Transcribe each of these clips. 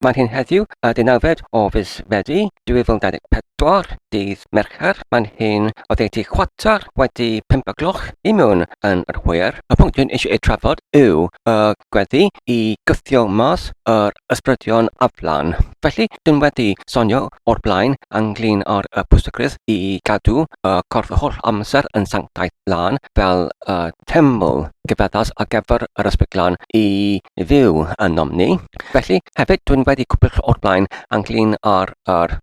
Mae'n hyn heddiw, y 19 o Fysfedu, 2024, dydd Mercher. Mae'n hyn o ddeutu chwarter wedi 5 o gloch I mewn yn yr hwyr. Y pwnc dwi'n eisiau ei trafod yw y gweddi I gyffio mas yr ysbrydion aflan. Felly, dwi'n wedi sonio o'r blaen ynglyn â'r pwysgrwydd I gadw y corff y holl amser yn sanctaidd lan fel teml gyfeddus ar gyfer yr ysbrydlan I fyw ynom ni. Felly, hefyd dwi'n wedi cwpl o'r blaen ynglyn â'r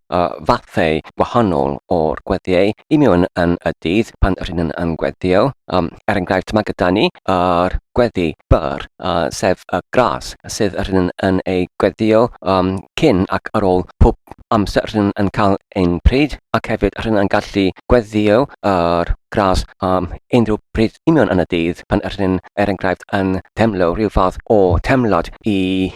fathau wahanol o'r gweddiau I mewn yn y dydd pan rydyn yn gweddio. Enghraifft, mae gyda ni yr gweddi byr, sef y gras, sydd rydyn yn ei gweddio cyn ac ar ôl pob amser rydyn yn cael ein pryd, ac hefyd rydyn yn gallu gweddio yr gras unrhyw bryd I mewn yn y dydd pan rydyn enghraifft yn temlo rhyw fath o temlad I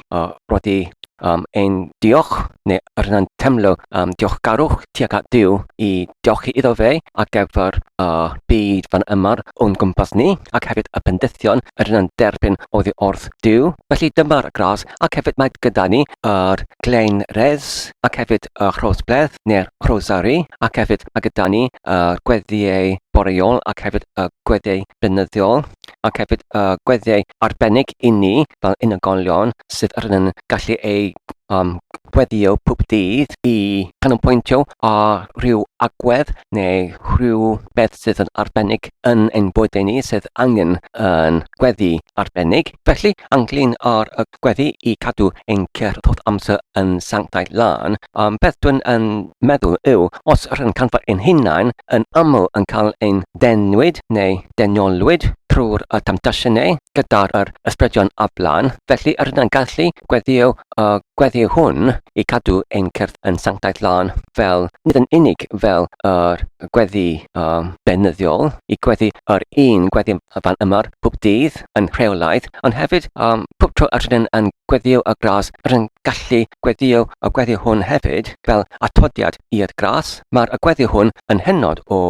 rodi ein diolch neu rydyn yn temlo diolchgarwch tuag at Duw I diolchi iddo fe ar gyfer byd fan yma'r o'n gwmpas ni, ac hefyd y pendithion rydyn yn derbyn oddi wrth Duw. Felly dyma'r gras, ac hefyd mae gyda ni yr glein res, ac hefyd y rhosbledd neu'r rosari, ac hefyd mae gyda ni gweddiau boreol ac hefyd y gweddiau beunyddiol, ac hefyd y gweddiau arbennig I ni fel unigolion sydd rydyn yn gallu ei gweddio pob dydd I canolbwyntio ar rhyw agwedd neu rhyw beth sydd yn arbennig yn ein bywydau ni sydd angen yn gweddi arbennig. Felly, ynglyn â'r gweddi I cadw ein cerdd wrth amser yn sanctaidd lan, beth dwi'n meddwl yw, os rydyn canfod ein hunain yn aml yn cael ein denwyd neu deniolwyd trwy'r tamtasiynau gyda'r ysbrydion aflan, felly rydyn yn gallu gweddio hwn I cadw ein cerdd yn sanctaidd lan fel, nid yn unig fel yr gweddi beunyddiol, I gweddi yr un gweddi fan yma'r pob dydd yn rheolaidd, ond hefyd pob tro rydyn yn gweddio y gras, rydyn gallu gweddio y gweddi hwn hefyd fel atodiad i'r gras. Mae'r gweddi hwn yn hynod o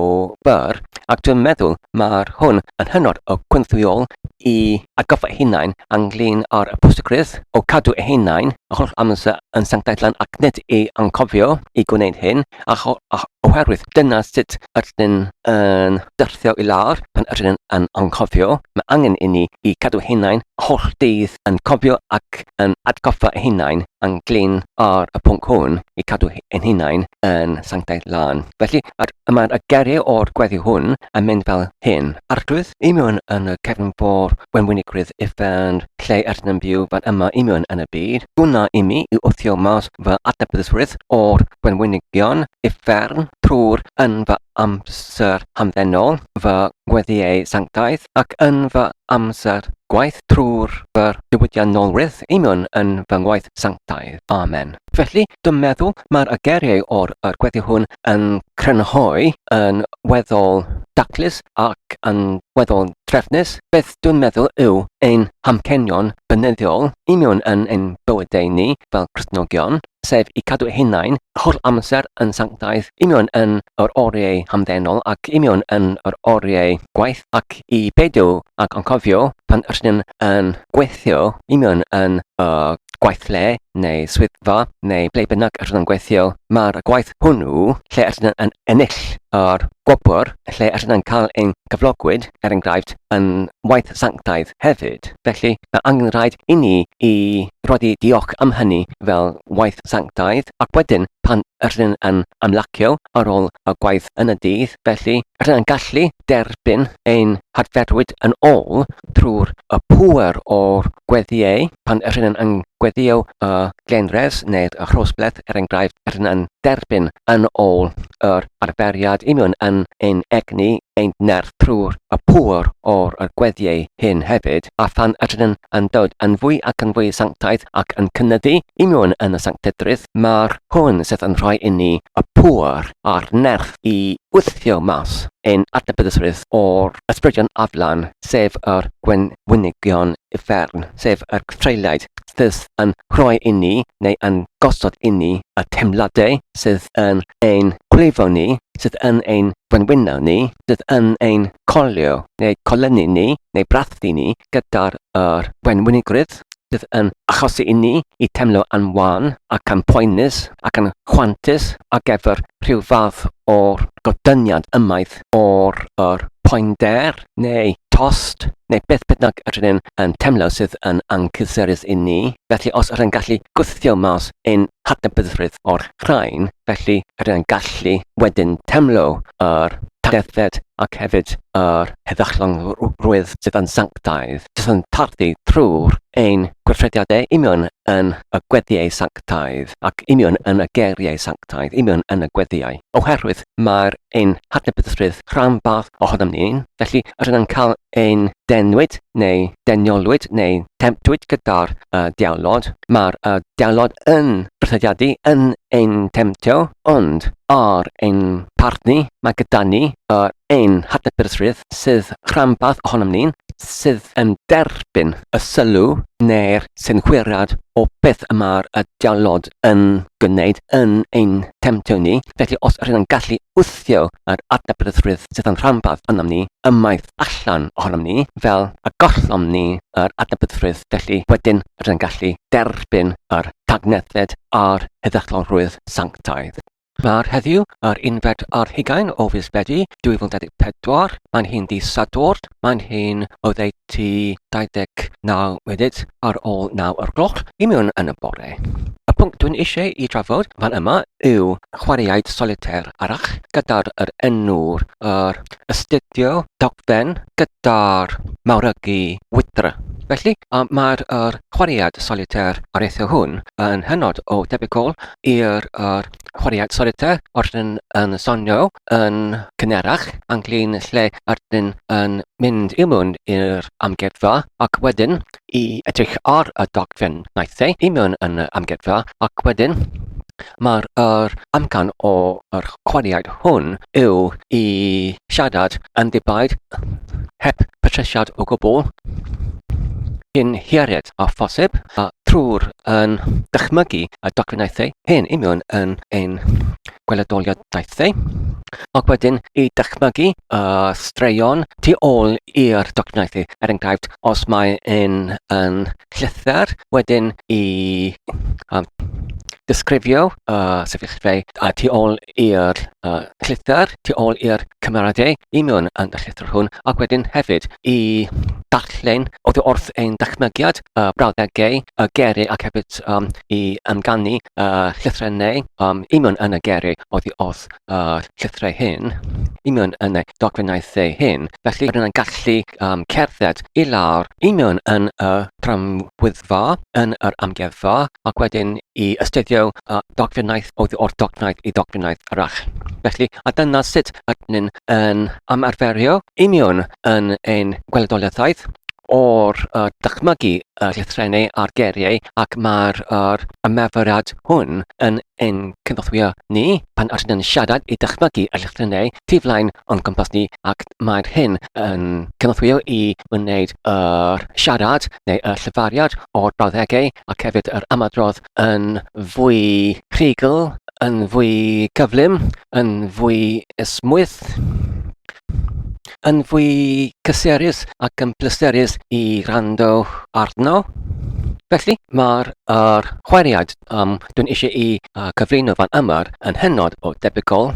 byr, ac dwi'n meddwl mae'r hwn yn hynod o gwthio I atgoffa hunain ynglyn â'r pwysgrwydd o cadw eu hunain y holl amser yn sanctaidd lan ac nid I anghofio I gwneud hyn, oherwydd dyna sut rydyn yn dyrthio I lawr pan rydyn yn anghofio. Mae angen I ni I cadw hunain holl dydd yn cofio ac yn atgoffa hunain ynglyn â'r pwnc hwn I cadw ein hunain yn sanctaidd lan. Felly, mae'r geiriau o'r gweddi hwn yn mynd fel hyn. Arglwydd I mewn yn y cefnfor wenwynigrwydd uffern lle rydyn yn byw fan yma I mewn yn y byd. Hwna I mi I wthio mas fy adnabyddrwydd o'r wenwynigion uffern trwy'r yn fy amser hamddenol, fy gweddiau sanctaidd, ac yn fy amser gwaith trwy'r fy diwydiannolwydd I mewn yn fy ngwaith sanctaidd. Amen. Felly, dwi'n meddwl mae'r geiriau o'r gweddi hwn yn crynhoi yn weddol daclus ac yn weddol trefnus. Beth dwi'n meddwl yw ein hamcenion beunyddiol I mewn yn ein bywydau ni fel Cristnogion, sef I cadw hunain holl amser yn sanctaidd I mewn yn yr oriau hamddenol ac I mewn yn yr oriau gwaith, ac I beidio ac anghofio pan rydyn yn gweithio I mewn yn gwaithle neu swyddfa neu ble bynnag rydyn yn gweithio. Mae'r gwaith hwnnw lle rydyn yn ennill yr gwobr, lle rydyn yn cael ein cyflogwyd enghraifft yn waith sanctaidd hefyd. Felly, mae angen rhaid I ni I rodi diolch am hynny fel waith sanctaidd, ac wedyn pan rydyn yn ymlacio ar ôl y gwaith yn y dydd, felly rydyn yn gallu derbyn ein hadferwyd yn ôl trwy'r pŵer o'r gweddiau pan rydyn yn gweddio y glenres neu'r rhosbledd enghraifft rydyn yn derbyn yn ôl yr arferiad I mewn yn ein egni, ein nerth trwy'r pŵer o'r gweddiau hyn hefyd, a phan rydyn yn dod yn fwy ac yn fwy sanctaidd ac yn cynyddu I mewn yn y sanctaiddrwydd, mae'r hwn sydd yn rhoi I ni y pŵer a'r nerth I wthio mas ein adnabyddrwydd o'r ysbrydion aflan, sef yr wenwynigion uffern, sef yr ffreiliaid sydd yn rhoi I ni neu yn gosod I ni y teimladau sydd yn ein cwleifo ni, sydd yn ein wenwyno ni, sydd yn ein colio neu colynu ni neu brathu ni gyda'r wenwynigrwydd sydd yn achosi i ni I temlo yn wan ac yn poenus ac yn chwantus ar gyfer rhyw fath o'r godyniad ymaith o'r poender neu tost neu beth bynnag ydyn yn temlo sydd yn ancysurus I ni. Felly os ydyn gallu gwthio mas ein hadnabyddrwydd o'r rhain, felly ydyn gallu wedyn temlo tagedded ac hefyd heddychlonrwydd sydd yn sanctaidd, sydd yn tardu trwy'r ein gweithrediadau union yn y gweddiau sanctaidd ac union yn y geiriau sanctaidd, union yn y gweddiau. Oherwydd mae'r ein hadnabyddrwydd rhanbarth ohonom ni'n, felly ydyn yn cael ein denwyd neu deniolwyd neu temptwyd gyda'r diawlod. Mae'r diawlod yn brethediadu yn ein temtio, ond ar ein partni mae gyda ni ein hadnabyddrwydd sydd rhanbarth ohonom ni'n sydd yn derbyn y sylw neu'r synchwiriad o beth mae'r diawlod yn gwneud yn ein temtio ni. Felly os ydyn yn gallu wthio yr adnabyddrwydd sydd yn rhanbarth ynom ni ymaith allan ohonom ni, fel y gollom ni yr adnabyddrwydd, felly wedyn ydyn yn gallu derbyn yr tagnethedd a'r heddychlonrwydd sanctaidd. Mae'r heddiw yr 11 o fis Medi 2024. Mae'n hyn dydd Sadwrn. Mae'n hyn o ddeutu 29 munud ar ôl 9 o'r gloch I mewn yn y bore. Y pwnc dwi'n eisiau I drafod fan yma yw chwaraeaid solitêr arall gyda'r enw'r astudio dogfen gyda'r mawrygu wydr. Felly, mae'r chwaraead solitêr ar eithio hwn yn hynod o debygol i'r chwaraead solitêr ordyn yn sonio yn cynerach anglyn lle ordyn yn mynd I mewn i'r amgueddfa ac wedyn I edrych ar y dogfen naethau I mewn yn y amgueddfa ac wedyn mae'r amcan o'r chwaraead hwn yw I siarad yn dibaid heb patrisiad o gwbl cyn hieriad a phosib trwy'r yn dychmygu y dogfennaethau hyn I mewn yn ein gweledoliadaethau ac wedyn I dychmygu straeon tu ôl i'r dogfennaethau enghraifft os mae yn llythyr wedyn I disgrifio sefyllfa tu ôl i'r llythyr, tu ôl i'r cymeradau I mewn yn y llythyr hwn ac wedyn hefyd I darllen oddi wrth ein dychmygiad frawddegau, geiriau ac hefyd I ymganu lytherennau I mewn yn y geiriau oddi wrth llythyrau hyn I mewn yn y dogfennaethau hyn. Felly rydyn yn gallu cerdded I lawr I mewn yn y tramwyddfa yn yr amgueddfa ac wedyn I astudio dogfennaeth oddi wrth dogfennaeth I dogfennaeth arall. Felly, a dyna sut ydyn yn ymarferio I mewn yn ein gweledoliaeth o'r dychmygu lytherennau a'r geiriau ac mae'r ymarferiad hwn yn ein cynorthwyo ni pan ydyn yn siarad I dychmygu y lytherennau tu flaen o'n gwmpas ni ac mae'r hyn yn cynorthwyo I wneud siarad neu y llyfariad o'r brawddegau ac hefyd yr ymadrodd yn fwy rhugl, yn fwy cyflym, yn fwy ysmwyth, yn fwy cysurus ac yn pleserus I rando arno. Felly, mae'r chwaraead dwi'n eisiau I cyflwyno fan yma yn hynod o debygol,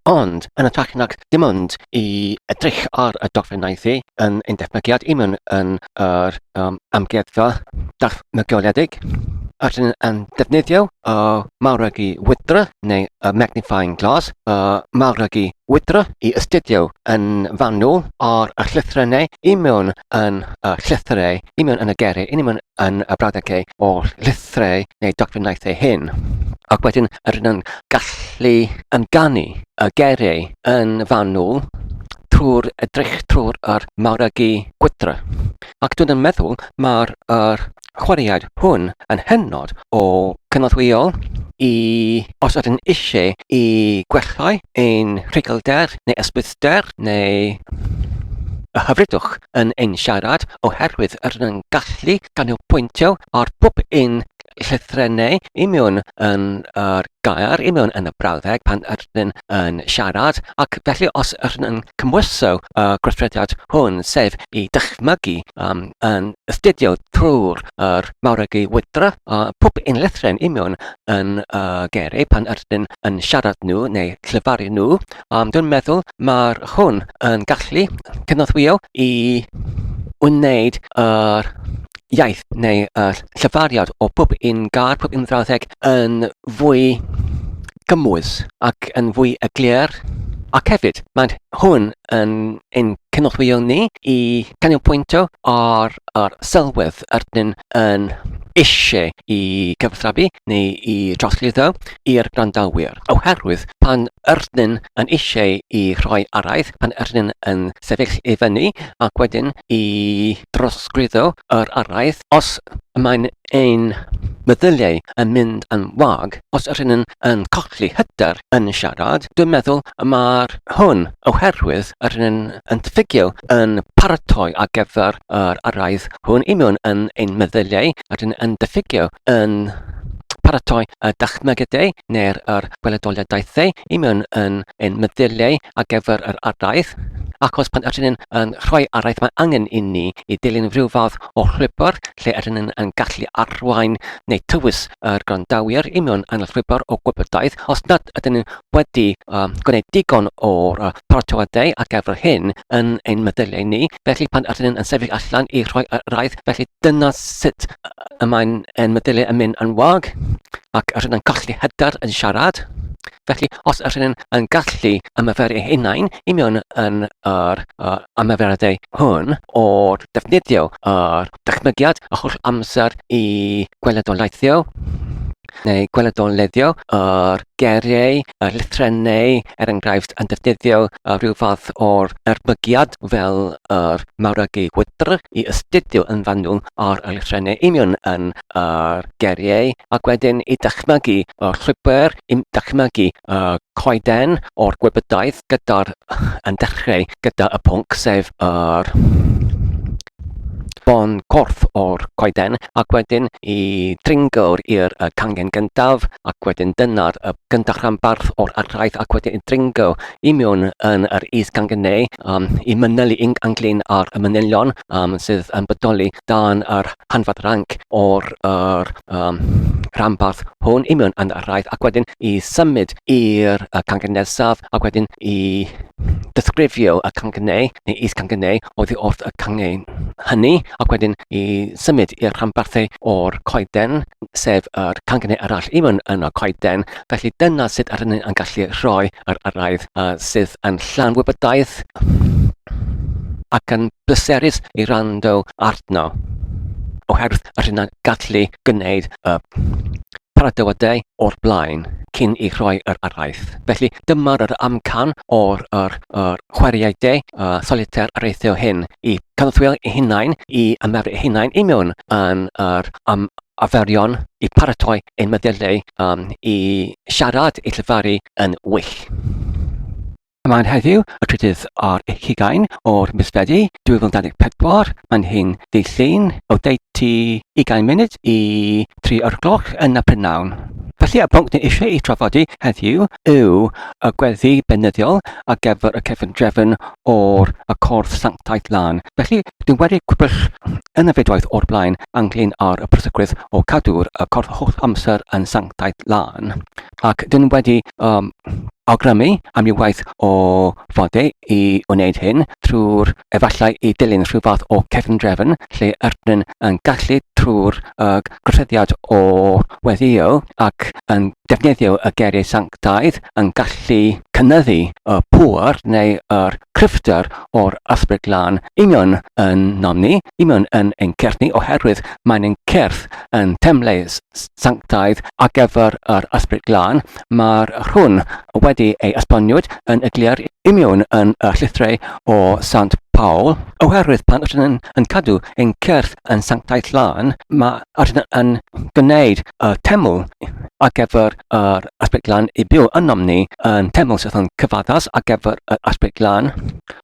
ond yn ytrach nag dim ond I edrych ar y dogfennaethau yn ein dychmygiad I mewn yn yr amgueddfa dychmygioledig. Ydyn yn defnyddio mawrygu wydr neu magnifying glass, mawrygu wydr I astudio yn fanwl ar y llytherennau I mewn yn llythyrau, I mewn yn y geiriau, I mewn yn y brawddegau o'r lythyrau neu dogfennaethau hyn. Ac wedyn ydyn yn gallu ymganu y geiriau yn fanwl trwy'r edrych trwy'r mawrygu wydr. Ac dwi'n meddwl mae'r chwaraead hwn yn hynod o cynorthwyol os ydyn eisiau I gwellhau ein rhugylder neu ysbrydion neu y hyfrydwch yn ein siarad oherwydd ydyn yn gallu ganolbwyntio ar bob un lytherennau i mewn yn yr gair, i mewn yn y brawddeg pan ydyn yn siarad, ac felly os ydyn yn cymwyso gweithrediad hwn, sef i dychmygu yn astudio trwy'r mawrygu wydr, pob un lythren i mewn yn geiriau pan ydyn yn siarad nhw neu llyfaru nhw, dwi'n meddwl mae'r hwn yn gallu cynorthwyo i wneud yr iaith neu llyfariad o pob un gair, pob un frawddeg yn fwy gymwys ac yn fwy eglur. Ac hefyd, mae hwn yn ein cynorthwyo ni i canolbwyntio ar sylwedd ydyn yn eisiau i gyfathrebu neu i droslwyddo i'r gwrandawyr. Oherwydd pan ydyn yn eisiau i rhoi araith, pan ydyn yn sefyll i fyny ac wedyn i drosglwyddo yr araith, os mae'n ein meddyliau yn mynd yn wag, os ydyn yn colli hyder yn siarad, dwi'n meddwl mae'r hwn oherwydd ydyn yn diffygio yn paratoi ar gyfer yr araith hwn i mewn yn ein meddyliau, ydyn yn diffygio yn paratoi y dychmygydau neu'r gweledoliadaethau i mewn yn ein meddyliau ar gyfer yr araith. Achos pan ydyn yn rhoi araith, mae angen i ni i dilyn rhyw fath o llwybr lle ydyn yn gallu arwain neu tywys yr gwrandawyr i mewn yn y llwybr o gwybodaeth. Os nad ydyn nhw wedi gwneud digon o'r paratoadau ar gyfer hyn yn ein meddyliau ni, felly pan ydyn yn sefyll allan i rhoi araith, felly dyna sut y mae'n ein meddyliau yn mynd yn wag ac ydyn yn colli hyder yn siarad. Felly, os ydyn yn gallu ymarferu hunain i mewn yn yr ymarferadau hwn o'r defnyddio yr dychmygiad y holl amser i gweledolaethio neu gweledolleddio yr geiriau, y lytherennau, enghraifft yn defnyddio rhyw fath o'r erbygiad fel yr mawrygu wydr i astudio yn fanwl ar y lytherennau i mewn yn geiriau, ac wedyn i dychmygu y llwybr, i dychmygu coeden o'r gwybodaeth yn dechrau gyda y pwnc sef yr bon corff o'r coeden, ac wedyn i dringawr i'r cangen gyntaf, ac wedyn dyna'r gyntaf rhanbarth o'r araith, ac wedyn i dringo i mewn yn yr is-gangenau i mynylu ynglyn ar y manylion sydd yn bodoli dan yr hanfod ranc o'r rhanbarth hwn i mewn yn yr araith, ac wedyn i symud i'r cangen nesaf, ac wedyn i disgrifio y cangenau neu is-cangenau oddi wrth y cangen hynny, ac wedyn i symud i'r rhanbarthau o'r coeden, sef yr cangenau arall i mewn yn y coeden. Felly dyna sut ydyn yn gallu rhoi yr araith sydd yn llawn wybodaeth ac yn bleserus i rando arno. Oherwydd ydyn yn gallu gwneud paradoadau o'r blaen cyn i rhoi yr araith. Felly dyma'r amcan o'r chwaraeadau solitêr eiriau hyn i cynorthwyo eu hunain, i ymarfer eu hunain i mewn yn yr arferion i paratoi ein meddyliau i siarad i llyfaru yn wyll. Mae'n heddiw y trydydd ar 20 o'r mis Fedi 2024. Mae'n hyn ddydd Llun o 20 munud i 3 o'r gloch yn y prynawn. Felly y pwnc ni eisiau ei trafodi heddiw yw y gweddi beunyddiol ar gyfer y cefndrefn o'r corff sanctaidd lan. Felly dwi'n wedi gwybod yn y fidwaith o'r blaen ynglyn ar y prosygwydd o cadw'r corff holl amser yn sanctaidd lan. Ac dwi'n wedi awgrymu am ryw waith o fodau i wneud hyn trwy'r efallai i dilyn rhyw fath o cefndrefn lle ydyn yn gallu trwy'r gweithreddiad o wethio ac yn defnyddio y geiriau sanctaidd yn gallu cynyddu y pŵer neu yr cryfder o'r ysbryd lan i mewn yn nomni, i mewn yn ein cyrff ni, oherwydd mae'n ein cyrff yn temlau sanctaidd ar gyfer yr ysbryd lan. Mae'r hwn wedi ei esboniwyd yn eglur i mewn yn y llythrau o Sant Paul, oherwydd pan ydyn yn cadw ein cyrff yn sanctaidd lan, mae ydyn yn gwneud y teml ar gyfer yr ysbryd lan i byw yn nomni yn teml sydd yn cyfaddas ar gyfer y ysbryd lan.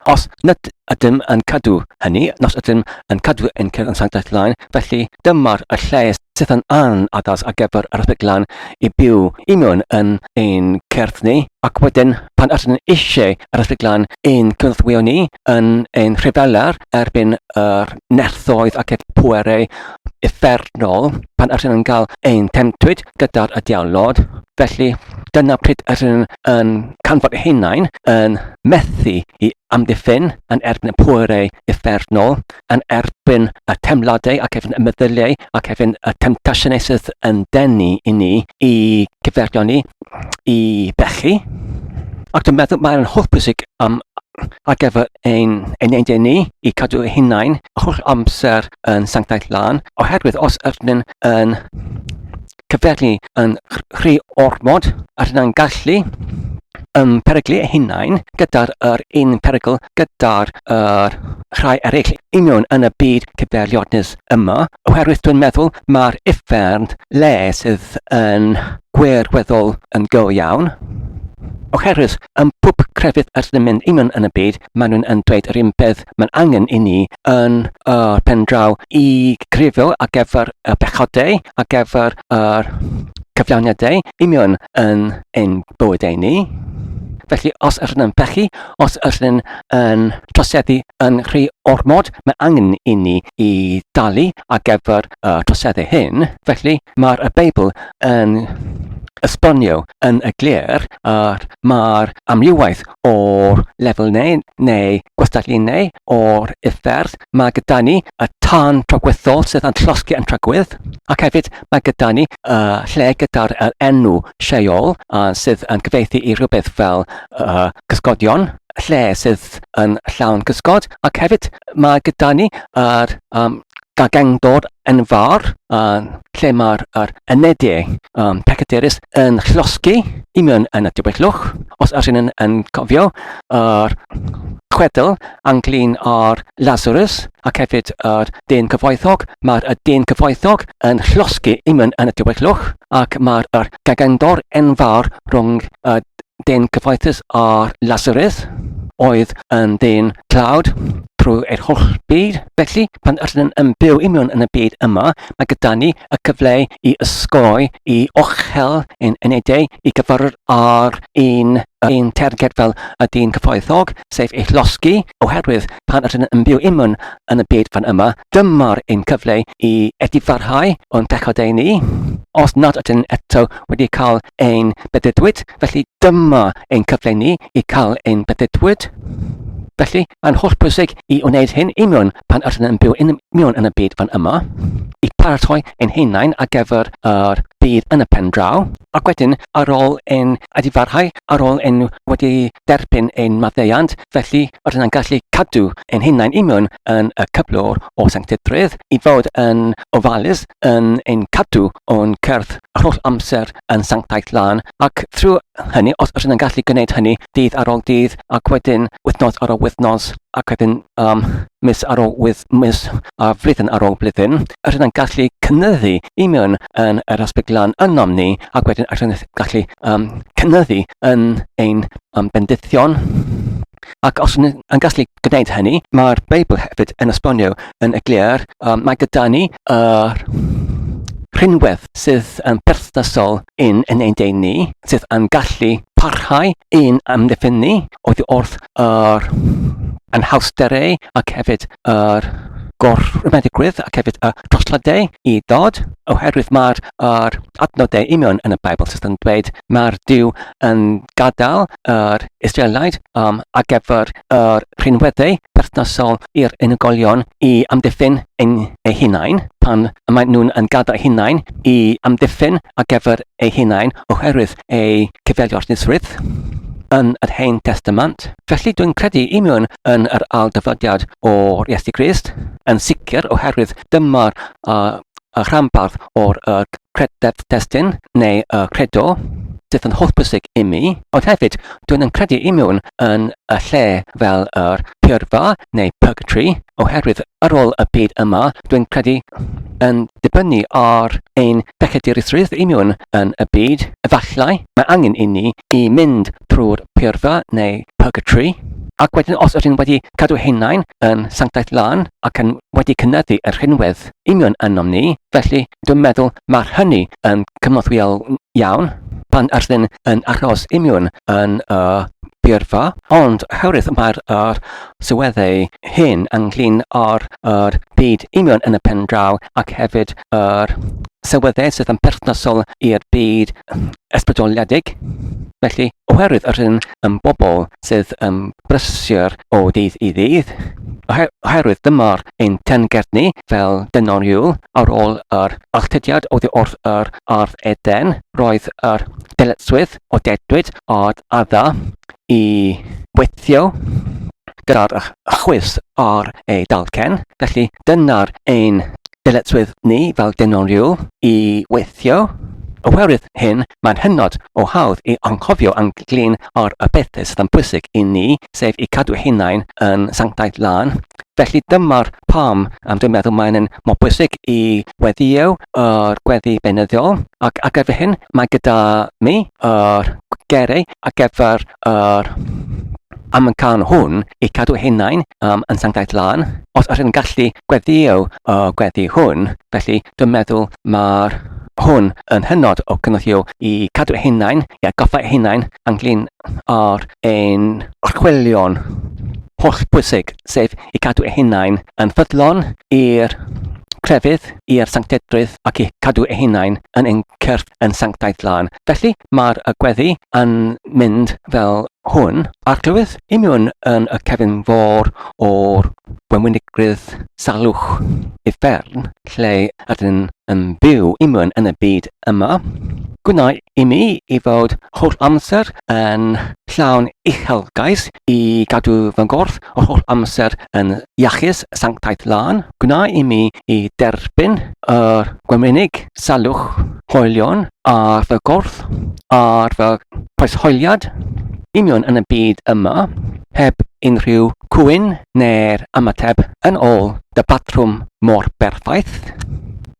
Os nad ydym yn cadw hynny, nos ydym yn cadw ein cyrff yn sanctaidd lan, felly dyma'r y lle sydd yn anaddas ar gyfer yr ysbrydion i byw i mewn yn ein cerdd ni, ac wedyn pan ydyn ni eisiau yr ysbrydion ein gwrthwyo ni yn ein rhyfeler erbyn yr nerthoedd ac pwerau uffernol pan ydyn nhw'n cael ein temtwyd gyda'r y diawlod. Felly dyna pryd ydyn nhw'n canfod eu hunain yn methu i amddiffyn yn erbyn y pwerau uffernol, yn erbyn y temladau ac efo y meddyliau ac efo y temptasiynau sydd yn denu i ni i gyferio ni i bechu. Ac dwi'n meddwl mae'n hollbwysig ar gyfer ein neidau ni i cadw eu hunain y holl amser yn sanctaidd lan, oherwydd os ydyn yn cyferlu yn rhy ormod, ydyn yn gallu peryglu eu hunain gyda'r un perygl gyda'r rhai eraill i mewn yn y byd cyfeiriones yma, oherwydd dwi'n meddwl mae'r uffern le sydd yn gwirweddol yn go iawn. Oherwydd, yn pwb crefydd ydyn nhw'n mynd i mewn yn y byd, maen nhw'n dweud yr un peth mae'n angen i ni yn pen draw i grifio ar gyfer y bechodau, ar gyfer yr cyflawniadau i mewn yn ein bywydau ni. Felly, os ydyn nhw'n pechu, os ydyn nhw'n troseddu yn rhy ormod, mae angen i ni i dalu ar gyfer troseddau hyn. Felly, mae'r Beibl yn esbonio yn y glir mae'r amrywiaeth o'r lefel neu gwestadlinau o'r uffern. Mae gyda ni y tân tragweddol sydd yn llosgi yn tragwydd, ac hefyd mae gyda ni lle gyda'r enw lleol sydd yn cyfieithu i rhywbeth fel cysgodion, lle sydd yn llawn cysgod, ac hefyd mae gyda ni gagengdod enfawr lle mae'r ynediau pecadurus yn llosgi i mewn yn y diweddglwch. Os ydyn yn cofio yr chwedl ynglyn â'r Lazarus ac hefyd yr dyn cyfoethog, mae'r dyn cyfoethog yn llosgi i mewn yn y diweddglwch, ac mae'r gagengdod enfawr rhwng y dyn cyfoethus a'r Lazarus oedd yn dyn tlawd trwy'r holl byd. Felly, pan ydyn yn byw i mewn yn y byd yma, mae gyda ni y cyfle i ysgoi, i ochel ein ynedau, i gyfer ar un terged fel y dyn cyfoethog, sef eich losgi, oherwydd pan ydyn yn byw i mewn yn y byd fan yma, dyma'r ein cyfle i edifarhau o'n pechodau ni. Os nad ydyn eto wedi cael ein beddydwyd, felly dyma ein cyfle ni i cael ein beddydwyd. Felly, mae'n hollbwysig i wneud hyn i mewn pan ydyn yn byw mewn yn y byd fan yma, i paratoi ein hunain ar gyfer yr byd yn y pen draw, ac wedyn ar ôl ein adifarhau, ar ôl ein wedi derbyn ein maddeuant, felly ydyn yn gallu cadw ein hunain i mewn yn y cyflwr o sanctaidd i fod yn ofalus yn ein cadw o'n cerdd ar holl amser yn sanctaidd lan, ac trwy hynny, os ydyn yn gallu gwneud hynny dydd ar ôl dydd, ac wedyn wythnos ar ôl wythnos, ac wedyn mis ar ôl mis a flwyddyn ar ôl blwyddyn, ydyn yn gallu cynyddu i mewn yn yr ysbrydion ynom ni, ac wedyn ydyn yn gallu cynyddu yn ein bendithion. Ac os ydyn yn gallu gwneud hynny, mae'r Beibl hefyd yn esbonio yn y glir, mae gyda ni rhinwedd sydd yn perthnasol un yn ein deud ni, sydd yn gallu parhau un amddiffyn ni oddi wrth yr anhawsterau ac hefyd yr gorfymeddgrwydd ac hefyd y trosladau i ddod, oherwydd mae'r adnodau i mewn yn y Beibl sydd yn dweud mae'r Duw yn gadael yr Israelaidd ar gyfer yr rhinweddau perthnasol i'r unigolion i amddiffyn eu hunain, pan maen nhw'n gadael eu hunain i amddiffyn ar gyfer eu hunain oherwydd eu cyfeirionisrwydd yn yr Hen Testament. Felly dwi'n credu i mewn yn yr ail-dyfodiad o'r Iesu Grist, yn sicr oherwydd dyma'r rhanbarth o'r cred-destun neu credo sydd yn hollbwysig i mi, ond hefyd dwi'n credu i mewn yn y lle fel yr pyrfa neu purgatory, oherwydd ar ôl y byd yma dwi'n credu yn dibynnu ar ein bechadurisrwydd i mewn yn y byd. Efallai mae angen i ni i mynd trwy'r pyrfa neu purgatory, Ac wedyn os ydyn wedi cadw hunain yn sanctaidd lan ac yn wedi cynyddu yr rhinwedd union ynom ni, felly dwi'n meddwl mae'r hynny yn cymlothwyol iawn pan ydyn yn aros union yn byrfa, ond oherwydd mae'r sylweddau hyn ynglyn o'r byd union yn y pen draw ac hefyd yr sylweddau sydd yn perthnasol i'r byd ysbrydoliedig. Felly, oherwydd ydyn yn bobl sydd yn brysur o dydd i ddydd, oherwydd dyma'r ein tengerdni fel dynoriwl ar ôl yr alltudiad oddi wrth yr ardd Eden, roedd yr dyletswydd o dedwyd o'r adda i wthio gyda'r chwys ar ei dalcen. Felly, dyna'r ein dyletswydd ni fel dynoriwl i wthio. Oherwydd hyn, mae'n hynod o hawdd i anghofio ynglyn o'r bethau sydd yn bwysig i ni, sef i cadw hunain yn sanctaidd lan. Felly dyma'r pam dwi'n meddwl mae'n mor bwysig i wethio yr gweddi beunyddiol. Ac ar gyfer hyn, mae gyda mi geiriau ar gyfer amcan hwn i cadw hunain yn sanctaidd lan. Os ydyn gallu gweddio gweddi hwn, felly dwi'n meddwl mae'r hwn yn hynod o cynrychio i cadw hunain, i atgoffa hunain ynglyn o'r ein orchwilion holl bwysig, sef i cadw hunain yn ffyddlon i'r crefydd, i'r sanctaiddrwydd ac i cadw hunain yn ein cyrff yn sanctaidd lan. Felly mae'r gweddi yn mynd fel hwn. Arglwydd union yn y cefnfor o'r wenwynigrwydd salwch uffern, lle ydyn yn byw union yn y byd yma. Gwna i mi i fod holl amser yn llawn uchelgais i gadw fy gorff o holl amser yn iachus sanctaidd lan. Gwna i mi i derbyn yr gwenwynig salwch hoelion ar fy gorff, ar fy croeshoeliad union yn y byd yma, heb unrhyw cwyn neu'r ymateb yn ôl dy batrwm mor berffaith.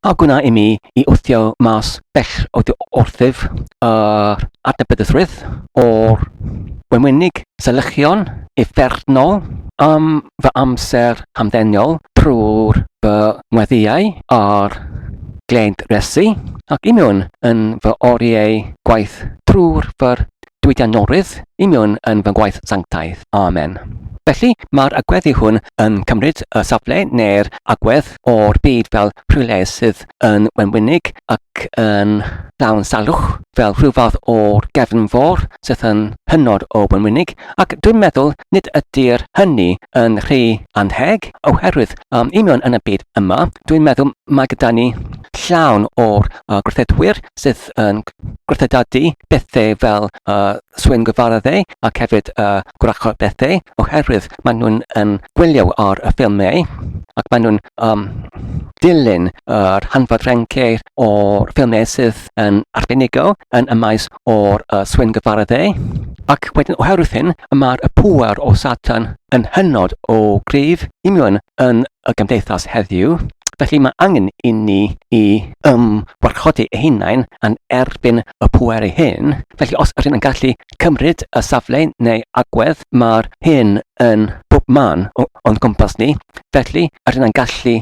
A gwna i mi i wthio mas bell o wrthyf adnabyddrwydd o'r wenwynig selychion uffernol am fy amser hamddenol trwy'r fy ngweddiau a'r gled resu, ac union yn fy oriau gwaith trwy'r fy diwydianorydd, union yn fy gwaith sanctaidd. Amen. Felly, mae'r agweddi hwn yn cymryd y safle neu'r agwedd o'r byd fel rhywle sydd yn wenwynig ac yn llawn salwch fel rhyw fath o'r gefnfor sydd yn hynod o wenwynig, ac dwi'n meddwl nid ydy'r hynny yn rhy anheg oherwydd union yn y byd yma. Dwi'n meddwl mae gyda ni llawn o'r gwrthedwyr sydd yn gwrthedadu bethau fel swyn gyfaryddau ac hefyd gwrachod bethau oherwydd maen nhw'n gwylio ar y ffilmau ac maen nhw'n dilyn yr hanfodfrencyr o'r ffilmau sydd yn arbenigo yn y maes o'r swyn gyfaryddau. Ac wedyn oherwydd hyn, mae'r pŵer o Satan yn hynod o gryf union yn y gymdeithas heddiw. Felly mae angen i ni i warchodi eu hunain yn erbyn y pŵer ei hyn. Felly os ydyn yn gallu cymryd y safle neu agwedd, mae'r hyn yn bob man o'n gwmpas ni. Felly ydyn yn gallu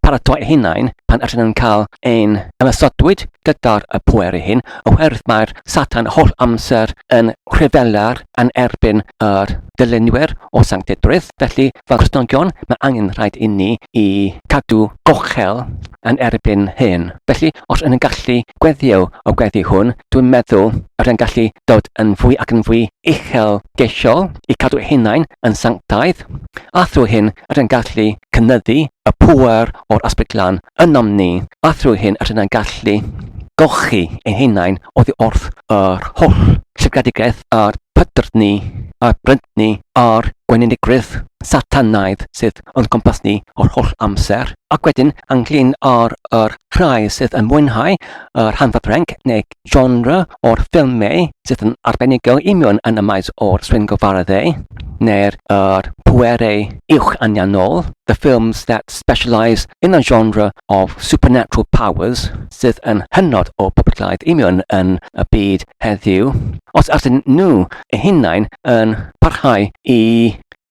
paratoi eu hunain pan ydyn yn cael ein ymysodwyd gyda'r pŵer ei hyn, oherwydd mae'r Satan holl amser yn rhyfelar yn erbyn yr dylunwyr o sanctaiddrwydd. Felly, fel Cristnogion, mae angen rhaid i ni i cadw gochel yn erbyn hyn. Felly, os ydyn yn gallu gweddio o gweddi hwn, dwi'n meddwl ydyn yn gallu dod yn fwy ac yn fwy uchel geisiol i cadw hunain yn sanctaidd, a thrwy hyn ydyn yn gallu cynyddu y pŵer o'r ysbryd glân ynom ni, a thrwy hyn ydyn yn gallu golchi ein hunain oddi wrth yr holl llygredigaeth a'r pydr ni, a'r brynt ni, a'r gwenynigrydd satanaidd sydd o'n gwmpas ni o'r holl amser. Ac wedyn, ynglyn o'r rhai sydd yn mwynhau yr hanfodfrenc neu genre o'r ffilmau sydd yn arbenigo union yn y maes o'r swyn gyfaryddau, neu'r pwerau uwch anianol, the films that specialise in a genre of supernatural powers sydd yn hynod o popularaidd union yn y byd heddiw. Os ydyn nhw eu hunain yn parhau i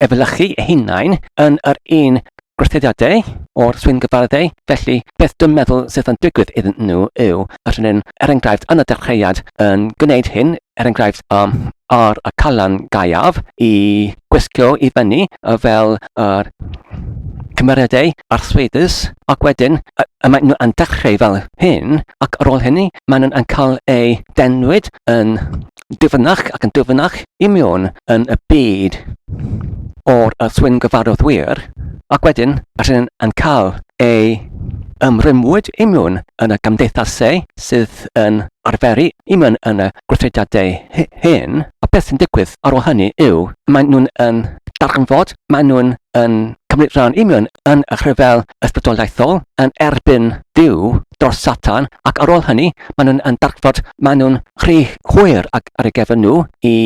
efelychu eu hunain yn yr un gwrthodiadau o'r swyn gyfardau. Felly, beth dwi'n meddwl sydd yn digwydd iddyn nhw yw yr un enghraifft yn y dechreuad yn gwneud hyn, enghraifft ar y calan gaeaf i gwisgo i fyny fel yr cymeriadau arswydus, ac wedyn maen nhw yn dechrau fel hyn, ac ar ôl hynny maen nhw'n cael eu denwyd yn difynach ac yn difynach i mewn yn y byd o'r swyn gyfarwyddwyr, ac wedyn rydyn yn cael eu ymrymwyd i mewn yn y gymdeithasau sydd yn arferu i mewn yn y gwrthodiadau hyn. A beth sy'n digwydd ar ôl hynny yw maen nhw'n darganfod, maen nhw'n cymryd rhan i mewn yn y rhyfel ysbrydoliaethol yn erbyn Duw dros Satan, ac ar ôl hynny maen nhw'n darganfod, maen nhw'n rhy hwyr ar y gefn nhw i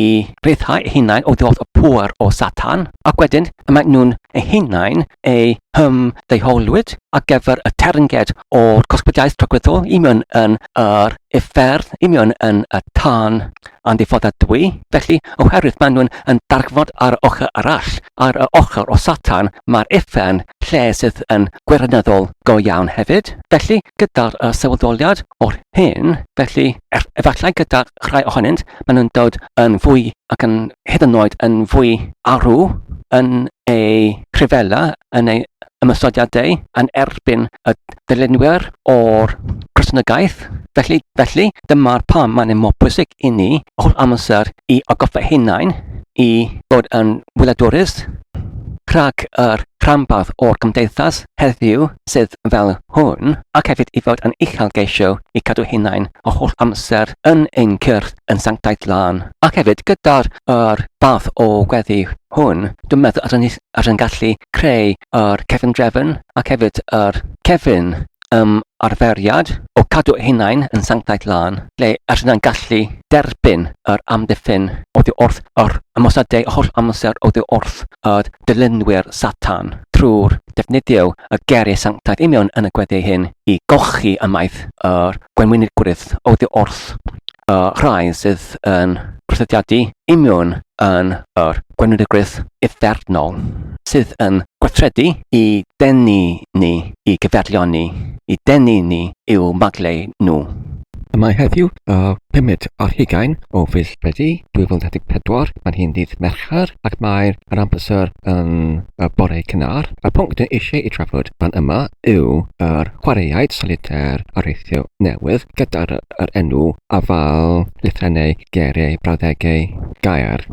ryddhau eu hunain o ddod y pŵer o Satan, ac wedyn maen nhw'n eu hunain eu hymddeholwyd ar gyfer y ternged o'r cosbidiaeth trogwyddol i mewn yn yr efferth, i mewn yn y tân anddifodadwy. Felly, oherwydd maen nhw'n darganfod ar y ochr arall, ar y ochr o Satan, mae'r uffern lle sydd yn gwirioneddol go iawn hefyd. Felly, gyda'r sylweddoliad o'r hyn, felly, efallai gyda rhai ohonynt, maen nhw'n dod yn fwy ac yn hyd yn oed yn fwy arw yn eu rhyfela, yn eu ymysodiadau yn erbyn y dilynwyr o'r Cristnogaeth. Felly, dyma'r pam mae'n mor bwysig i ni o'r amser i ogoffa hunain i fod yn wyladwrus rhag yr rhanbarth o'r gymdeithas heddiw sydd fel hwn, ac hefyd i fod yn uchelgeisio i cadw hunain o holl amser yn ein cyrff yn sanctaidd lan. Ac hefyd gyda'r fath o gweddi hwn, dwi'n meddwl ar yn gallu creu yr cefndrefn ac hefyd yr cefn arferiad o cadw hunain yn sanctaidd lan, lle ar yna'n gallu derbyn yr amddiffyn oddi wrth yr ymosodau o holl amser oddi wrth y dilynwyr Satan trwy'r defnyddio y geiriau sanctaidd i mewn yn y gweddi hyn i golchi ymaith yr gwenwynigwrydd oddi wrth rhai sydd yn gwrthodiadu i mewn yn yr gwenwynigwrydd uffernol sydd yn gweithredu i denu ni, i gyferlion ni, i denu ni i'w maglau nhw. Mae heddiw 5 o fis Medi 2024, mae'n hyn dydd Mercher, ac mae'r amser yn bore cynnar. Y pwnc dyn eisiau ei trafod fan yma yw yr chwaraeaid solitêr eiriau newydd gyda'r enw afal, lytherennau, geiriau, frawddegau, geir.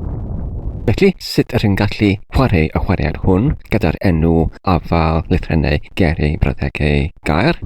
Felly, sut ydych chi'n gallu chwarae y chwaraead hwn gyda'r enw afal, lytherennau, geiriau, frawddegau, geir?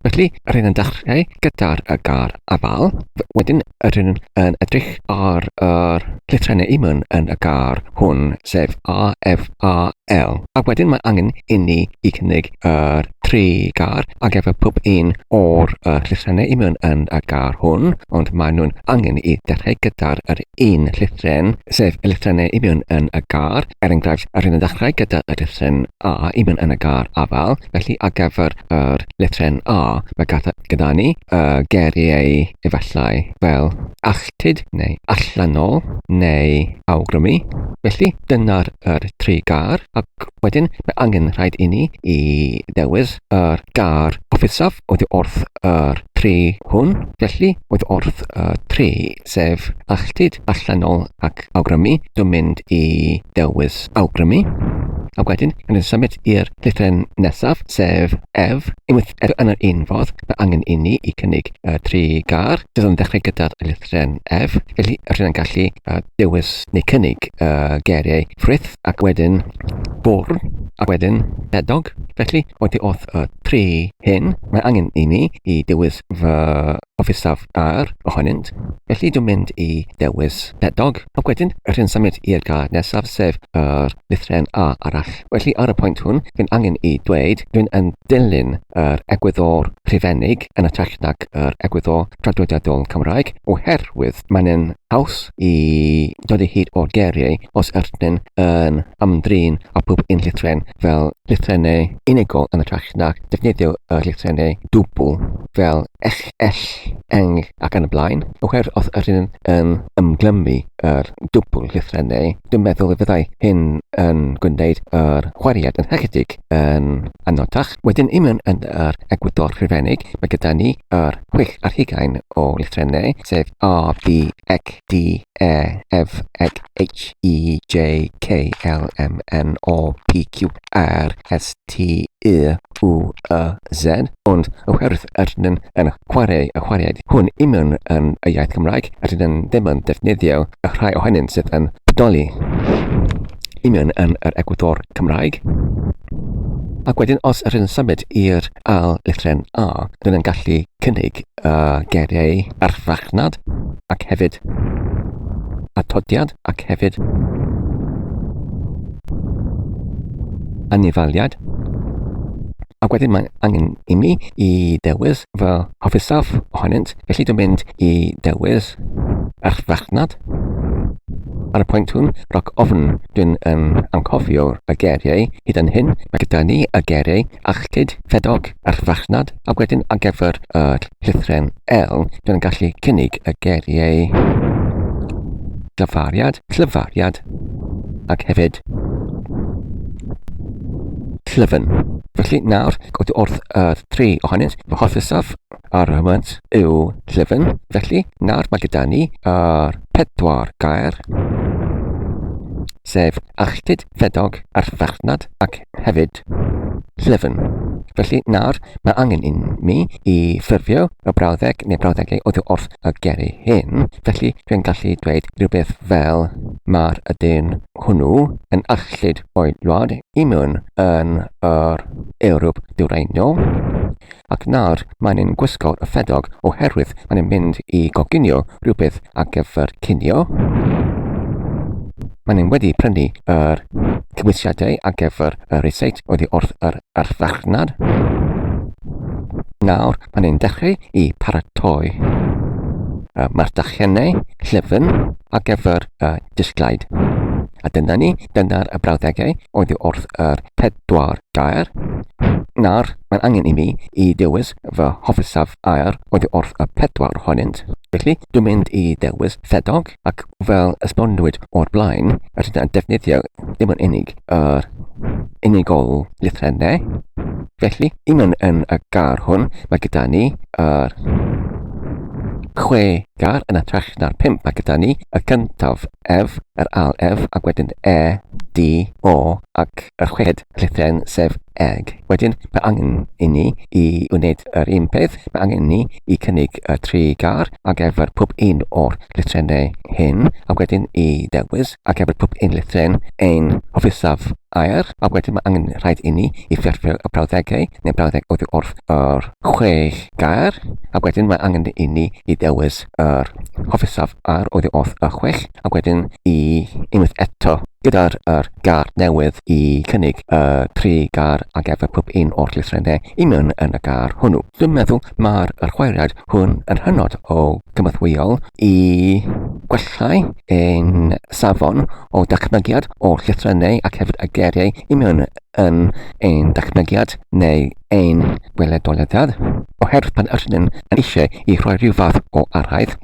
Felly, rydyn yn dechrau gyda'r gar afal. Wedyn, rydyn yn edrych ar yr lytherennau i mewn yn y gar hwn, sef A, F, A, L. A wedyn mae angen i ni i cynnig yr 3 gar ac efo pob un o'r lytherennau i mewn yn y gar hwn, ond maen nhw'n angen i dechrau gyda'r un lythren, sef y lytherennau i mewn yn y gar. Enghraifft, rydyn yn dechrau gyda y lythren A i mewn yn y gar afal. Felly, ar gyfer yr lythren A, mae gyda ni geiriau efallai fel alltid neu allanol neu awgrymu. Felly, dyna'r 3 gar, ac wedyn mae angen rhaid i ni i ddewis yr gar offisaf oddi wrth yr 3 hwn. Felly, oedd wrth 3 sef alltid, allanol ac awgrymu, dwi'n mynd i ddewis awgrymu. A wedyn, yn symud i'r lythren nesaf, sef F. Unwaith yn yr un fodd, mae angen i ni i cynnig 3 gar. Dydd yn dechrau gyda'r lythren F. Felly, rydyn yn gallu dewis neu cynnig geiriau ffrith, ac wedyn bwrn, a wedyn bedog. Felly, oedd wrth 3 hyn, mae angen i ni i dewis fy offisaf ar ohonynt. Felly, dwi'n mynd i dewis bedog. Ac wedyn, rydyn symud i'r gar nesaf, sef yr lythren A arall. Felly, ar y pwynt hwn, fi'n angen i dweud, dwi'n yn dilyn yr egwyddor rhifennig yn ytrach nag yr egwyddor traddodiadol Cymraeg, oherwydd mae'n haws i dod i hyd o'r geiriau os ydyn yn ymdrin a pob un lythren fel lythrennau unigol yn ytrach nag defnyddio y lythrennau dwbl fel ell, eng ac yn y blaen. Oherwydd os ydyn yn ymglymu dwbl lytherennau, dwi'n meddwl y byddai hyn yn gwneud chwaraead yn chydig yn anodach. Wedyn, mewn yn Egwador Rhufeinig, mae gyda ni 6 ar 20 o lytherennau, sef A, B, C, D, E, F, G, H, I, J, K, L, M, N, O, P, Q, R, S, T, U, Z. Ond oherwydd ydyn yn chwarae y chwaraead hwn mewn yn y iaith Cymraeg, ydyn yn ddim yn defnyddio y rhai ohonynt sydd yn bodoli mewn yn yr Egwador Cymraeg. Ac wedyn, os ydyn yn symud i'r lythren A, ydyn yn gallu cynnig geiriau arfachnad ac hefyd atodiad ac hefyd anifaliad. Ac wedyn mae angen i mi i dewis fy hoffisaf ohonynt, felly dwi'n mynd i dewis arfachnad. Ar y pwynt hwn, roc ofn dwi'n anghofio y geiriau hyd yn hyn. Mae gyda ni y geiriau achlyd, ffedog, arfachnad, ac wedyn ar gyfer y lythren L, dwi'n gallu cynnig y geiriau llyfariad, ac hefyd llyfn. Felly nawr, wrth y 3 ohonynt, fy hoffisaf ar y moment yw llyfn. Felly nawr mae gyda ni 4 gair, sef achlyd, ffedog, arfachnad ac hefyd llyfn. Felly nawr mae angen i mi i ffurfio y brawddeg neu brawddegau oddi wrth y geiriau hyn. Felly dwi'n gallu dweud rhywbeth fel mae'r ydyn hwnnw yn achlyd o'i lwad i mewn yn yr Ewrop Dwyreiniol. Ac nawr mae'n ein gwisgo y ffedog oherwydd mae'n mynd i goginio rhywbeth ar gyfer cinio. Mae'n wedi prynu yr cymwysiadau ar gyfer y reseit oddi wrth yr arfachnad. Nawr, mae'n dechrau i paratoi mardachiennau llyfn ar gyfer disglaid. A dyna'r y brawddegau oddi wrth yr 4 gair. Nawr, mae'n angen i mi i dewis fy hoffisaf air oddi wrth y 4 ohonynt. Felly, dwi'n mynd i dewis ffedog, ac fel ysbonwyd o'r blaen, ydyn yn defnyddio ddim yn unig yr unigol lytherennau. Felly, mewn yn y gar hwn, mae gyda ni 6 gar yn ytrach na'r 5. Mae gyda ni y cyntaf F, yr ail F, ac wedyn E, D, O, ac yr 6 lythren sef eg. Wedyn, mae angen i ni i wneud yr un peth. Mae angen ni i cynnig y 3 gar ar gyfer pob un o'r lytherennau hyn, a wedyn i dewis ar gyfer pob un lythren ein hoffisaf air, a wedyn mae angen rhaid i ni i ffurfio y brawddegau neu brawddeg oddi wrth yr 6 gair, a wedyn mae angen i ni i dewis yr hoffisaf air oddi wrth y 6, a wedyn i unwaith eto gyda'r gar newydd i cynnig y 3 gar ar gyfer pob un o'r lytherennau i mewn yn y gar hwnnw. Dwi'n meddwl mae'r chwaraead hwn yn hynod o gymathwyol i gwellau ein safon o dachmygiad o'r lytherennau ac hefyd y geiriau i mewn yn ein dachmygiad neu ein gweledoliad. Oherwydd pan ydyn yn eisiau i rhoi rhyw fath o araith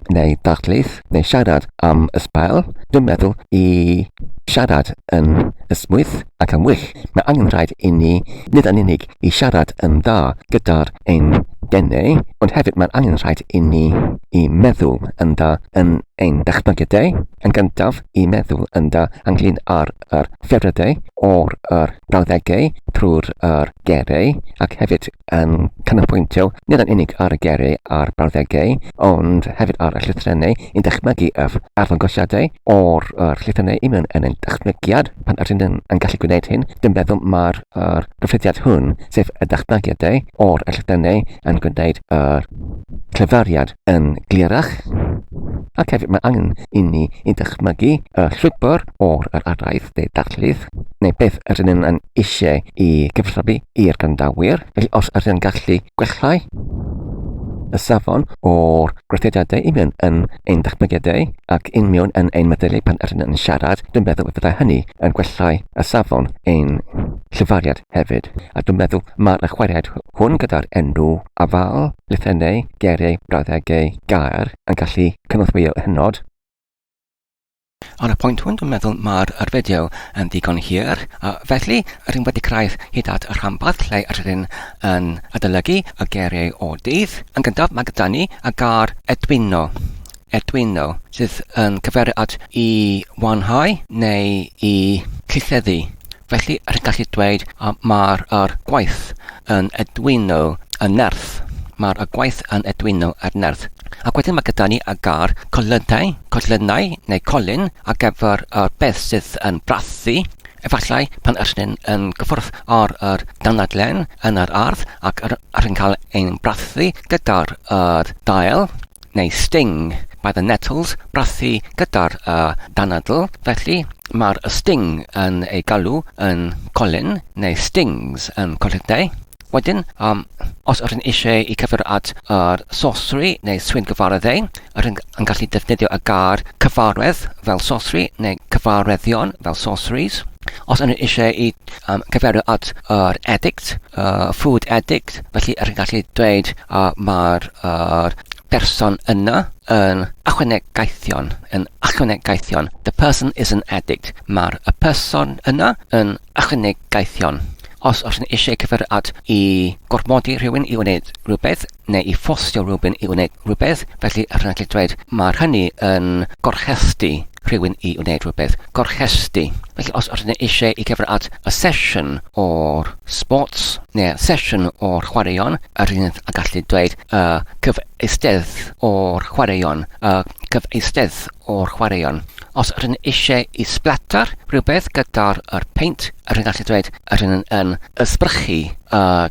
neu darlith neu siarad am ysbail, dwi'n meddwl i siarad yn ysmwyth ac yn wych. Mae angen rhaid i ni nid yn unig i siarad yn dda gyda'r ein dennau, ond hefyd mae'n angen rhaid i ni i meddwl yn dda yn ein dachmygiadau. Yn gyntaf, i meddwl yn dda ynglyn ar yr ffurfiadau o'r brawddegau trwy'r geiriau, ac hefyd yn canolbwyntio nid yn unig ar y geiriau a'r brawddegau, ond hefyd ar y lytherennau i'n dychmygu y arddangosiadau o'r lytherennau i mewn yn ein dychmygiad. Pan ydyn yn gallu gwneud hyn, dwi'n meddwl mae'r cyfrifiad hwn, sef y dychmygiadau o'r lytherennau yn gwneud yr clefariad yn glirach. Ac hefyd mae angen i ni i dychmygu y llwybr o'r araith neu darlith, neu beth ydyn yn eisiau i gyfathrebu i'r grandawyr. Felly os ydyn yn gallu gwellau y safon o'r gweithrediadau i mewn yn ein dachmygiadau ac mewn yn ein meddyliau pan ydyn yn siarad, dwi'n meddwl byddai hynny yn gwellau y safon ein llyfariad hefyd. A dwi'n meddwl mae'r chwaraead hwn gyda'r enw afal, lytherennau, geiriau, brawddegau, gair yn gallu cynorthwyo hynod Ar y pwynt hwn, dwi'n meddwl mae'r fideo yn ddigon hir. Felly, rydym wedi cyrraedd hyd at y rhanbarth lle rydym yn adolygu y geiriau o dydd. Yn gyntaf, mae gyda ni y gair edwyno, sydd yn cyfeirio at i wanhau neu i llytheddu. Felly, rydym gallu dweud mae'r gwaith yn edwyno y nerth. Mae'r gwaith yn edwyno yr nerth. Ac wedyn mae gyda ni y gair colynau neu colyn ar gyfer y beth sydd yn brathu. Efallai pan rydym yn gyffwrdd ar yr danadlen yn yr ardd ac rydym cael ein brathu gyda'r dail neu sting by the nettles, brathu gyda'r danadl. Felly mae'r sting yn ei galw yn colyn neu stings yn colynau. Wedyn, os rydym eisiau i cyfer at yr sorcery neu swyn gyfareddau, rydym yn gallu defnyddio y gair cyfaredd fel sorcery neu cyfareddion fel sorceries. Os rydym eisiau i cyferio at yr edict, food edict, felly rydym gallu dweud mae'r person yna yn ychwanegaethion. The person is an addict. Mae'r person yna yn ychwanegaethion. Os rydym eisiau cyfer at i gormodi rhywun i wneud rhywbeth neu i ffostio rhywun i wneud rhywbeth, felly rydym gallu dweud mae'r hynny yn gorchesti rhywun i wneud rhywbeth. Gorchesti. Felly os rydym eisiau i cyfer at a session o'r sports neu session o'r chwaraeon, rydym yn gallu dweud cyfeistedd o'r chwaraeon. Cyfeistedd o'r chwaraeon. Os rydym eisiau i splatter rhywbeth gyda'r paint, rydym gallu dweud rydym yn ysbrychu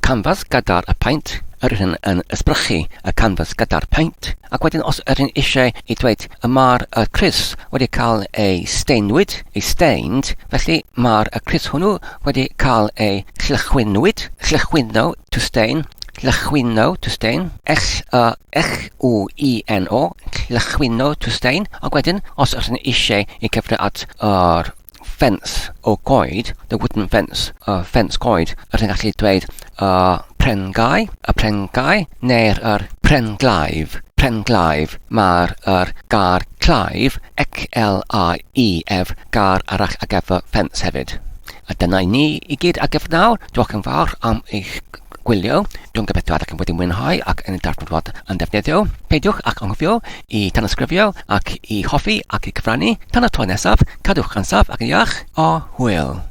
canfas gyda'r paint. Rydym yn ysbrychu y canfas gyda'r paint. Ac wedyn os rydym eisiau i dweud mae'r crys wedi cael ei stained, felly mae'r crys hwnnw wedi cael ei llychwyno to stain, L-U-I-N-O, llychwyno to stain. Ac wedyn, os rydym eisiau i cyfri at yr ffens o goed, the wooden fence, ffens goed, rydym gallu dweud prengau, neu'r prenglaif. Mae'r gair claif, C-L-I-E-F, gair arall ar gyfer ffens hefyd. A dyna ni i gyd ar gyfer nawr. Diolch yn fawr am eich gwylio. Dwi'n gobeithio ac yn wedi mwynhau ac yn darfod yn defnyddio. Peidiwch ac anghofio i tanysgrifio ac i hoffi ac i cyfrannu. Tan y tro nesaf, cadwch yn saf ac yn iach o hwyl.